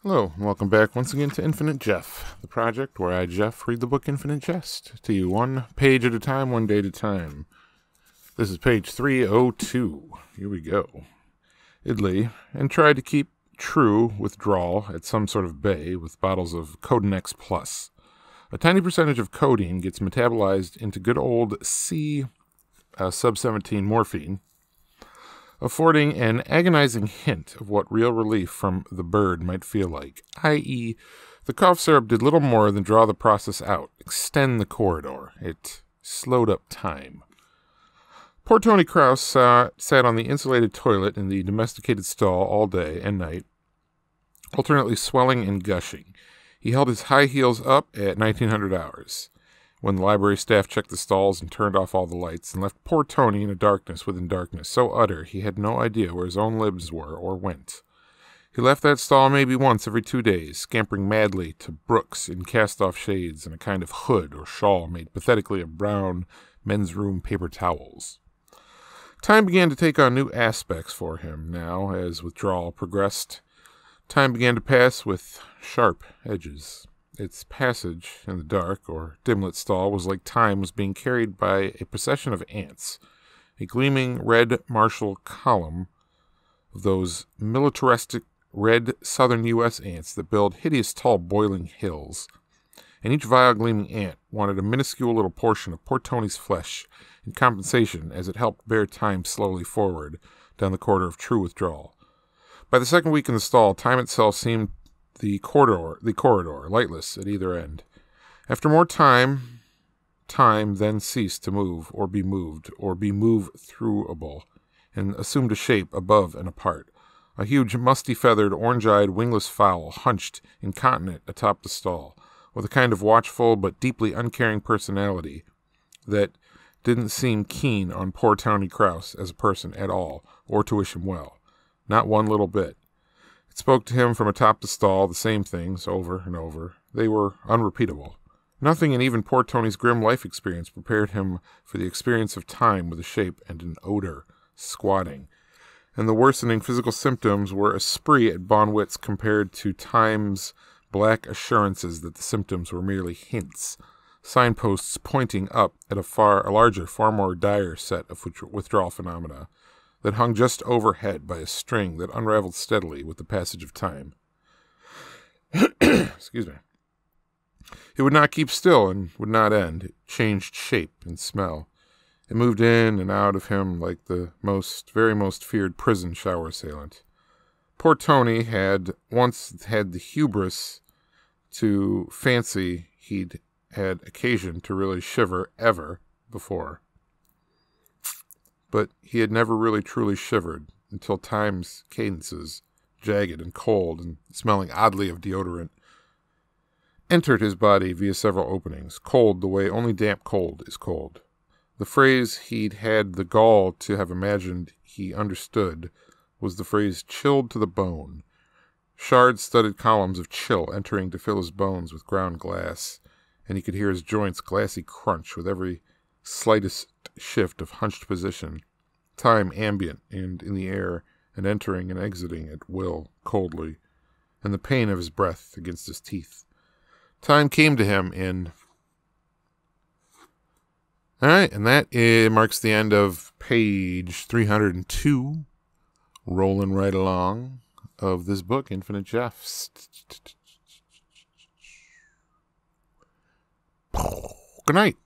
Hello, and welcome back once again to Infinite Jeff, the project where I, Jeff, read the book Infinite Jest to you one page at a time, one day at a time. This is page 302. Here we go. Idly, and tried to keep true withdrawal at some sort of bay with bottles of Codenex Plus. A tiny percentage of codeine gets metabolized into good old C sub-17 morphine, affording an agonizing hint of what real relief from the bird might feel like, i.e., the cough syrup did little more than draw the process out, extend the corridor. It slowed up time. Poor Tony Kraus sat on the insulated toilet in the domesticated stall all day and night, alternately swelling and gushing. He held his high heels up at 1900 hours. When the library staff checked the stalls and turned off all the lights and left poor Tony in a darkness within darkness, so utter he had no idea where his own libs were or went. He left that stall maybe once every 2 days, scampering madly to Brooks in cast-off shades and a kind of hood or shawl made pathetically of brown men's room paper towels. Time began to take on new aspects for him now as withdrawal progressed. Time began to pass with sharp edges. Its passage in the dark or dim-lit stall was like time was being carried by a procession of ants, a gleaming red martial column of those militaristic red southern U.S. ants that build hideous tall boiling hills. And each vile gleaming ant wanted a minuscule little portion of poor Tony's flesh in compensation as it helped bear time slowly forward down the corridor of true withdrawal. By the second week in the stall, time itself seemed the corridor, lightless at either end. After more time then ceased to move, or be move-throughable, and assumed a shape above and apart. A huge, musty-feathered, orange-eyed, wingless fowl hunched incontinent atop the stall, with a kind of watchful but deeply uncaring personality that didn't seem keen on poor Tony Kraus as a person at all, or to wish him well. Not one little bit. It spoke to him from atop the stall, the same things, over and over. They were unrepeatable. Nothing in even poor Tony's grim life experience prepared him for the experience of time with a shape and an odor, squatting. And the worsening physical symptoms were a spree at Bonwit's compared to time's black assurances that the symptoms were merely hints, signposts pointing up at a larger, far more dire set of withdrawal phenomena that hung just overhead by a string that unraveled steadily with the passage of time. Excuse me. It would not keep still and would not end. It changed shape and smell. It moved in and out of him like the very most feared prison shower assailant. Poor Tony had once had the hubris to fancy he'd had occasion to really shiver ever before. But he had never really truly shivered until time's cadences, jagged and cold and smelling oddly of deodorant, entered his body via several openings, cold the way only damp cold is cold. The phrase he'd had the gall to have imagined he understood was the phrase chilled to the bone, shard-studded columns of chill entering to fill his bones with ground glass, and he could hear his joints glassy crunch with every slightest shift of hunched position, time ambient and in the air, and entering and exiting at will, coldly, and the pain of his breath against his teeth. Time came to him in... All right, and that marks the end of page 302, rolling right along, of this book, Infinite Jeff. Good night.